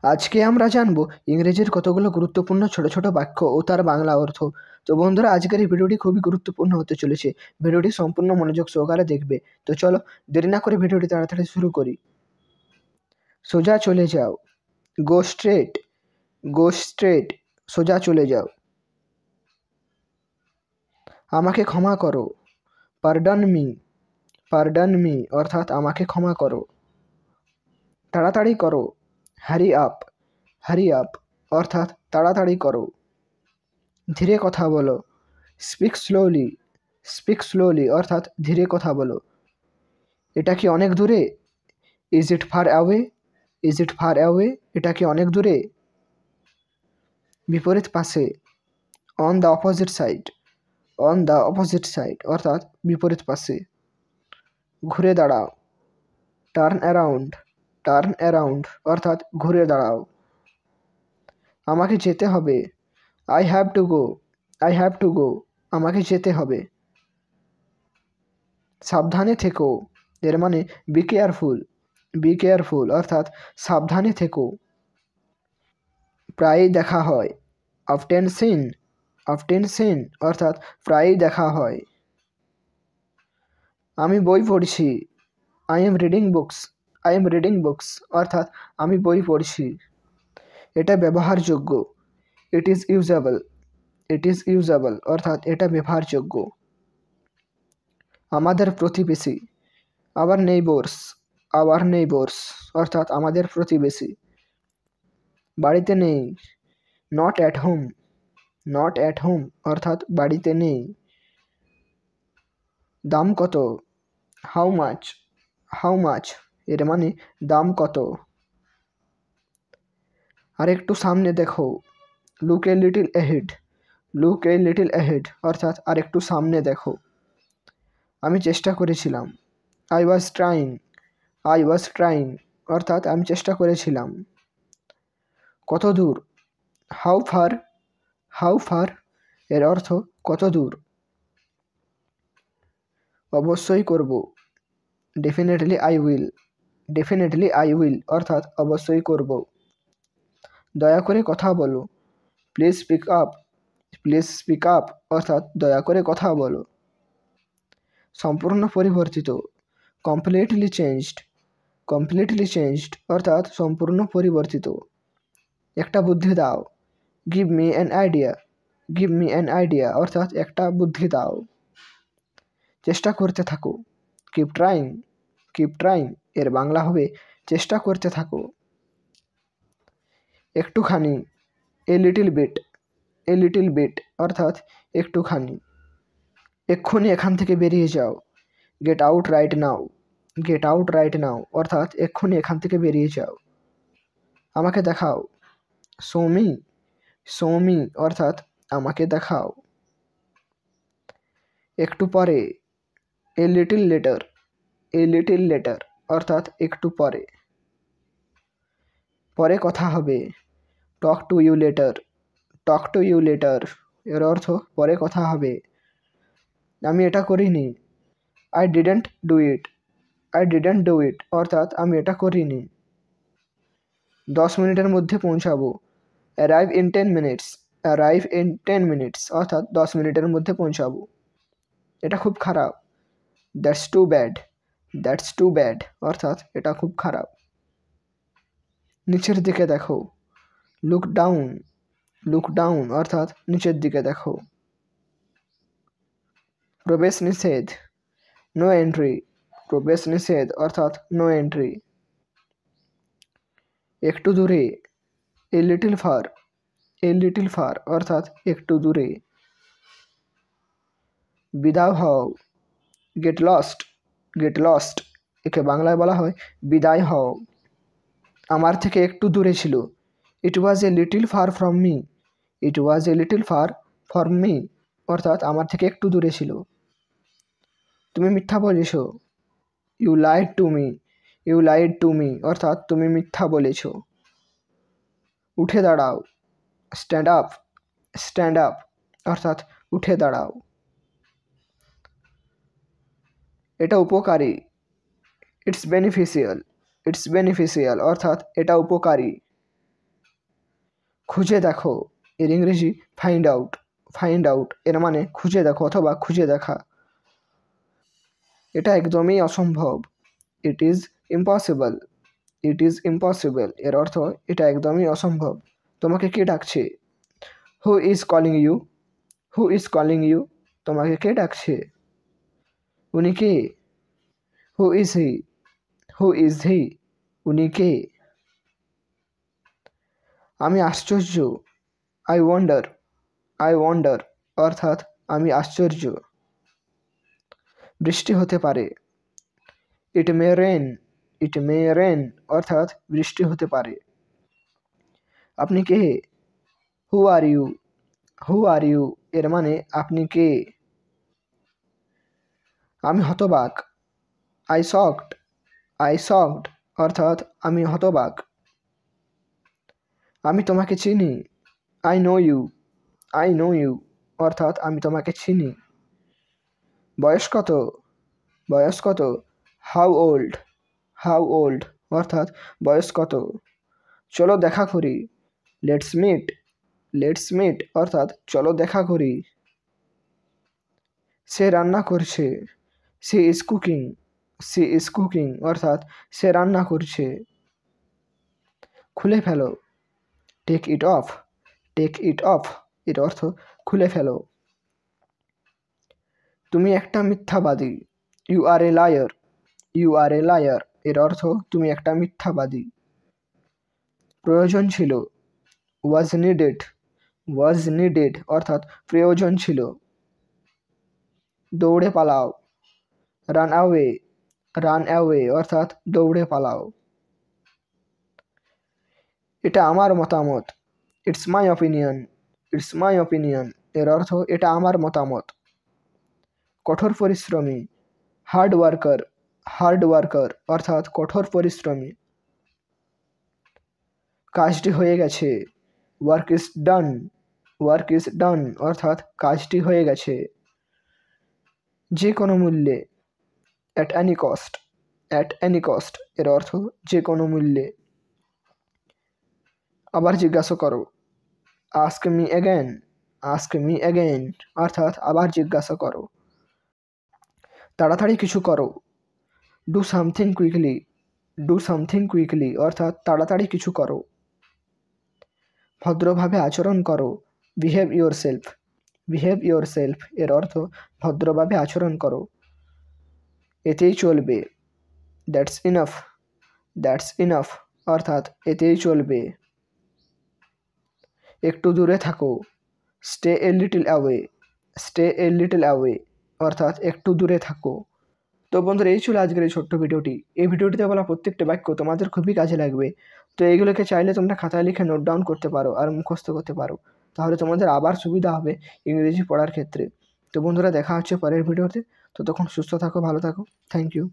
আজকে আমরা জানবো ইংরেজির কতগুলো গুরুত্বপূর্ণ ছোট ছোট বাক্য ও তার বাংলা অর্থ। তো বন্ধুরা, আজকের এই ভিডিওটি খুবই গুরুত্বপূর্ণ হতে চলেছে। ভিডিওটি সম্পূর্ণ মনোযোগ সহকারে দেখবে। তো চলো দেরি না করে ভিডিওটি তাড়াতাড়ি শুরু করি। সোজা চলে যাও, গো স্ট্রেট, গো স্ট্রেট, সোজা চলে যাও। আমাকে ক্ষমা করো, পার্ডন মি অর্থাৎ আমাকে ক্ষমা করো। তাড়াতাড়ি করো, হ্যারি আপ অর্থাৎ তাড়াতাড়ি করো। ধীরে কথা বলো, স্পিক স্লোলি অর্থাৎ ধীরে কথা বলো। এটা কি অনেক দূরে? ইজ ইট ফার অ্যাওয়ে, এটা কি অনেক দূরে? বিপরীত পাশে, অন দ্য অপোজিট সাইড অর্থাৎ বিপরীত পাশে। ঘুরে দাঁড়াও, টার্ন অ্যারাউন্ড অর্থাৎ ঘুরে দাঁড়াও। আমাকে যেতে হবে, আই হ্যাভ টু গো, আমাকে যেতে হবে। সাবধানে থেকো, এর মানে বি কেয়ারফুল অর্থাৎ সাবধানে থেকো। প্রায়ই দেখা হয়, অফটেন সিন অর্থাৎ প্রায়ই দেখা হয়। আমি বই পড়ছি, আই এম রিডিং বুকস অর্থাৎ আমি বই পড়ছি। এটা ব্যবহারযোগ্য, ইট ইজ ইউজেবল অর্থাৎ এটা ব্যবহারযোগ্য। আমাদের প্রতিবেশী, আওয়ার নেইবর্স অর্থাৎ আমাদের প্রতিবেশী। বাড়িতে নেই, নট অ্যাট হোম অর্থাৎ বাড়িতে নেই। দাম কত, হাউ মাচ এর মানে দাম কত। আরেকটু সামনে দেখো, লুক এ লিটল অ্যাহেড অর্থাৎ আরেকটু সামনে দেখো। আমি চেষ্টা করেছিলাম, আই ওয়াজ ট্রাইং অর্থাৎ আমি চেষ্টা করেছিলাম। কত দূর, হাউ ফার এর অর্থ কত দূর। অবশ্যই করব, ডেফিনেটলি আই উইল অর্থাৎ অবশ্যই করব। দয়া করে কথা বলো, প্লিজ স্পিক আপ অর্থাৎ দয়া করে কথা বলো। সম্পূর্ণ পরিবর্তিত, কমপ্লিটলি চেঞ্জড অর্থাৎ সম্পূর্ণ পরিবর্তিত। একটা বুদ্ধি দাও, গিভ মি অ্যান আইডিয়া অর্থাৎ একটা বুদ্ধি দাও। চেষ্টা করতে থাকো, কিপ ট্রাইং এর বাংলা হবে চেষ্টা করতে থাকো। একটুখানি, এ লিটল বিট অর্থাৎ একটুখানি। এক্ষুনি এখান থেকে বেরিয়ে যাও, গেট আউট রাইট নাও অর্থাৎ এক্ষুনি এখান থেকে বেরিয়ে যাও। আমাকে দেখাও, শো মি অর্থাৎ আমাকে দেখাও। একটু পরে, এ লিটল লেটার অর্থাৎ একটু পরে। পরে কথা হবে, টক টু ইউ লেটার এর অর্থ পরে কথা হবে। আমি এটা করিনি, আই ডিডন্ট ডু ইট অর্থাৎ আমি এটা করিনি। 10 মিনিটের মধ্যে পৌঁছাবো, অ্যারাইভ ইন 10 মিনিটস অর্থাৎ 10 মিনিটের মধ্যে পৌঁছাবো। এটা খুব খারাপ, দ্যাটস টু ব্যাড অর্থাৎ এটা খুব খারাপ। নিচের দিকে দেখো, লুক ডাউন অর্থাৎ নিচের দিকে দেখো। প্রবেশ নিষেধ অর্থাৎ নো এন্ট্রি। একটু দূরে, এ লিটল ফার অর্থাৎ একটু দূরে। বিদায় হও, গেট লস্ট একে বাংলায় বলা হয় বিদায় হও। আমার থেকে একটু দূরে ছিল, ইট ওয়াজ এ লিটল ফার মি অর্থাৎ আমার থেকে একটু দূরে ছিল। তুমি মিথ্যা বলেছ, ইউ লাইড টু মি অর্থাৎ তুমি মিথ্যা বলেছ। উঠে দাঁড়াও, স্ট্যান্ড আপ অর্থাৎ উঠে দাঁড়াও। এটা উপকারী, ইটস বেনিফিশিয়াল অর্থাৎ এটা উপকারী। খুঁজে দেখো এর ইংরেজি ফাইন্ড আউট। ফাইন্ড আউট এর মানে খুঁজে দেখো অথবা খুঁজে দেখা। এটা একদমই অসম্ভব। It is impossible. It is impossible এর অর্থ এটা একদমই অসম্ভব। তোমাকে কে ডাকছে? Who is calling you? Who is calling you? তোমাকে কে ডাকছে? উনি কে? Who is he? Who is he? উনি কে? আমি আশ্চর্য। I wonder. আই ওয়ান্ডার অর্থাৎ আমি আশ্চর্য। বৃষ্টি হতে পারে। ইট মে রেন। ইট মে রেন অর্থাৎ বৃষ্টি হতে পারে। আপনি কে? হু are you? Who are you এর মানে আপনি কে? আমি হতবাক। I shocked. আই শকড অর্থাৎ আমি হতবাক। আমি তোমাকে চিনি। I know you. I know you অর্থাৎ আমি তোমাকে চিনি। বয়স কত? বয়স কত? How old. হাউ ওল্ড অর্থাৎ বয়স কত। চলো দেখা করি। Let's meet. লেটস মিট অর্থাৎ চলো দেখা করি। সে রান্না করছে। She is cooking. She is cooking অর্থাৎ সে রান্না করছে। খুলে ফেলো। Take it off. Take it off এর অর্থ খুলে ফেলো। তুমি একটা মিথ্যাবাদী। You are a liar. You are a liar এর অর্থ তুমি একটা মিথ্যাবাদী। প্রয়োজন ছিল। ওয়াজ নিডেড। ওয়াজ নিডেড অর্থাৎ প্রয়োজন ছিল। দৌড়ে পালাও। Run away. রান অ্যাওয়ে অর্থাৎ দৌড়ে পালাও। এটা আমার মতামত। It's my opinion. It's my opinion এর অর্থ এটা আমার মতামত। কঠোর পরিশ্রমী। Hard worker. হার্ড ওয়ার্কার অর্থাৎ কঠোর পরিশ্রমী। কাজটি হয়ে গেছে। Work is done. Work is done অর্থাৎ কাজটি হয়ে গেছে। যে কোনো মূল্যে। At any cost. At any cost এর অর্থ যে কোনো মূল্যে। আবার জিজ্ঞাসা করো। Ask me again. Ask me again অর্থাৎ আবার জিজ্ঞাসা করো। তাড়াতাড়ি কিছু করো। Do something quickly. Do something quickly অর্থাৎ তাড়াতাড়ি কিছু করো। ভদ্রভাবে আচরণ করো। Behave your self. Behave your self এর অর্থ ভদ্রভাবে আচরণ করো। এতেই চলবে। That's enough. দ্যাটস ইনাফ অর্থাৎ এতেই চলবে। একটু দূরে থাকো। Stay a little away. Stay a little away অর্থাৎ একটু দূরে থাকো। তো বন্ধুরা এই ছিল আজকের এই ছোট্ট ভিডিওটি। এই ভিডিওটিতে বলা প্রত্যেকটা বাক্য তোমাদের খুবই কাজে লাগবে। তো এইগুলোকে চাইলে তোমরা খাতায় লিখে নোট ডাউন করতে পারো আর মুখস্থ করতে পারো। তাহলে তোমাদের আবার সুবিধা হবে ইংরেজি পড়ার ক্ষেত্রে। তো বন্ধুরা দেখা হচ্ছে পরের ভিডিওতে। ততক্ষণ সুস্থ থাকো, ভালো থাকো। Thank you.